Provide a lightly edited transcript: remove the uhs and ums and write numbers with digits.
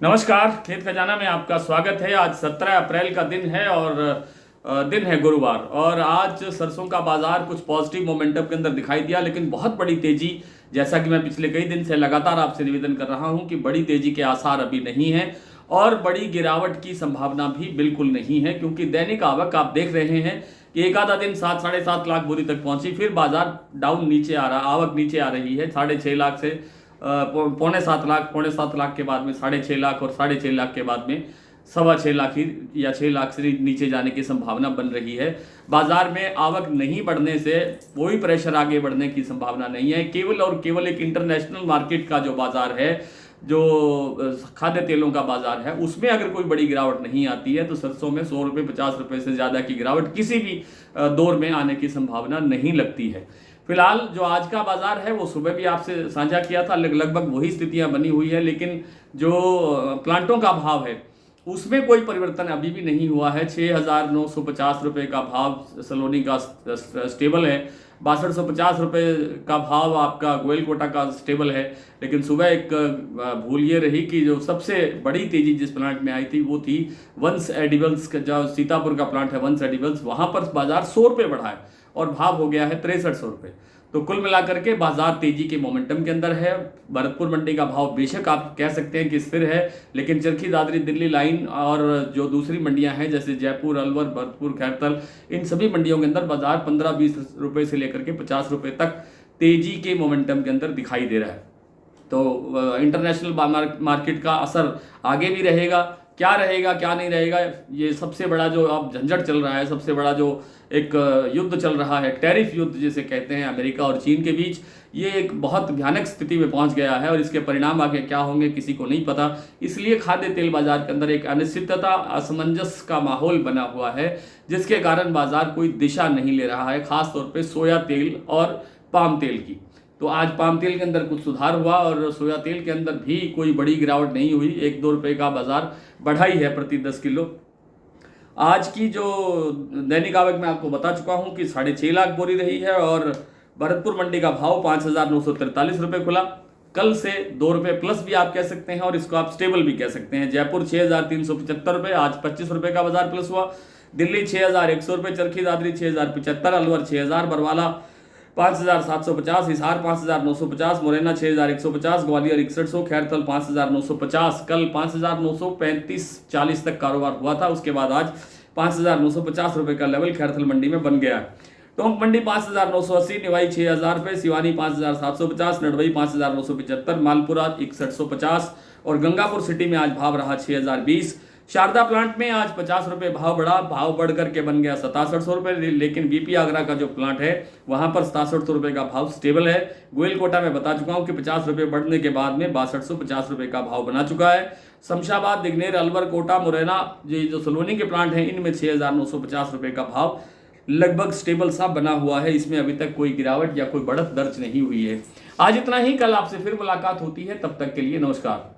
नमस्कार, खेत खजाना में आपका स्वागत है। आज 17 अप्रैल का दिन है और दिन है गुरुवार। और आज सरसों का बाजार कुछ पॉजिटिव मोमेंटम के अंदर दिखाई दिया, लेकिन बहुत बड़ी तेजी, जैसा कि मैं पिछले कई दिन से लगातार आपसे निवेदन कर रहा हूं कि बड़ी तेजी के आसार अभी नहीं हैं और बड़ी गिरावट की संभावना भी बिल्कुल नहीं है, क्योंकि दैनिक आवक आप देख रहे हैं कि एक आधा दिन 7-7.5 लाख बोरी तक पहुंची, फिर बाजार डाउन नीचे आ रहा, आवक नीचे आ रही है 6.5 लाख से पौने 7 लाख, पौने 7 लाख के बाद में 6.5 लाख और 6.5 लाख के बाद में 6.25 लाख ही या 6 लाख से नीचे जाने की संभावना बन रही है। बाजार में आवक नहीं बढ़ने से कोई प्रेशर आगे बढ़ने की संभावना नहीं है। केवल और केवल एक इंटरनेशनल मार्केट का जो बाजार है, जो खाद्य तेलों का बाजार है, उसमें अगर कोई बड़ी गिरावट नहीं आती है तो सरसों में 100 रुपये 50 रुपये से ज़्यादा की गिरावट किसी भी दौर में आने की संभावना नहीं लगती है। फिलहाल जो आज का बाजार है वो सुबह भी आपसे साझा किया था, लगभग वही स्थितियां बनी हुई है, लेकिन जो प्लांटों का भाव है उसमें कोई परिवर्तन अभी भी नहीं हुआ है। 6,950 रुपये का भाव सलोनी का स्टेबल है, 6250 रुपये का भाव आपका गोयल कोटा का स्टेबल है। लेकिन सुबह एक भूल ये रही कि जो सबसे बड़ी तेजी जिस प्लांट में आई थी वो थी वंश एडिबल्स का, जो सीतापुर का प्लांट है वंश एडिबल्स, वहां पर बाजार 100 रुपये बढ़ा है और भाव हो गया है 6300 रुपये। तो कुल मिलाकर के बाजार तेजी के मोमेंटम के अंदर है। भरतपुर मंडी का भाव बेशक आप कह सकते हैं कि स्थिर है, लेकिन चरखी दादरी दिल्ली लाइन और जो दूसरी मंडियां हैं जैसे जयपुर, अलवर, भरतपुर, खैरतल, इन सभी मंडियों के अंदर बाजार 15-20 रुपये से लेकर के 50 रुपये तक तेजी के मोमेंटम के अंदर दिखाई दे रहा है। तो इंटरनेशनल मार्केट का असर आगे भी रहेगा। क्या रहेगा क्या नहीं रहेगा, ये सबसे बड़ा जो अब झंझट चल रहा है, सबसे बड़ा जो एक युद्ध चल रहा है, टैरिफ युद्ध जिसे कहते हैं अमेरिका और चीन के बीच, ये एक बहुत भयानक स्थिति में पहुंच गया है और इसके परिणाम आगे क्या होंगे किसी को नहीं पता। इसलिए खाद्य तेल बाजार के अंदर एक अनिश्चितता, असमंजस का माहौल बना हुआ है, जिसके कारण बाजार कोई दिशा नहीं ले रहा है, खासतौर पर सोया तेल और पाम तेल की। तो आज पाम तेल के अंदर कुछ सुधार हुआ और सोया तेल के अंदर भी कोई बड़ी गिरावट नहीं हुई, 1-2 रुपये का बाजार बढ़ाई है प्रति 10 किलो। आज की जो दैनिक आवक मैं आपको बता चुका हूं कि 6.5 लाख बोरी रही है और भरतपुर मंडी का भाव 5,943 रुपये खुला। कल से 2 रुपये प्लस भी आप कह सकते हैं और इसको आप स्टेबल भी कह सकते हैं। जयपुर 6,375 रुपये, आज 25 रुपये का बाजार प्लस हुआ। दिल्ली 6,100 रुपये, चरखी दादरी 6,075, अलवर 6,000, बरवाला 5,750, हिसार 5,950, मुरैना 6,150, ग्वालियर 6100, खैरतल 5,950। कल 5,935-40 तक कारोबार हुआ था, उसके बाद आज 5,950 रुपये का लेवल खैरतल मंडी में बन गया। टोंक मंडी 5,980, निवाई 6,000 रुपये, सिवानी 5,750, नडवई 5,975, मालपुरा 6150 और गंगापुर सिटी में आज भाव रहा 6,020। शारदा प्लांट में आज 50 रुपये भाव बढ़ा, भाव बढ़ करके बन गया 6700 रुपये, लेकिन बीपी आगरा का जो प्लांट है वहां पर 6700 रुपये का भाव स्टेबल है। गोयल कोटा में बता चुका हूं कि 50 रुपये बढ़ने के बाद में 6250 रुपये का भाव बना चुका है। शमशाबाद, दिग्नेर, अलवर, कोटा, मुरैना, ये जो सलोनी के प्लांट हैं, इनमें 6,950 रुपये का भाव लगभग स्टेबल सा बना हुआ है। इसमें अभी तक कोई गिरावट या कोई बढ़त दर्ज नहीं हुई है। आज इतना ही, कल आपसे फिर मुलाकात होती है, तब तक के लिए नमस्कार।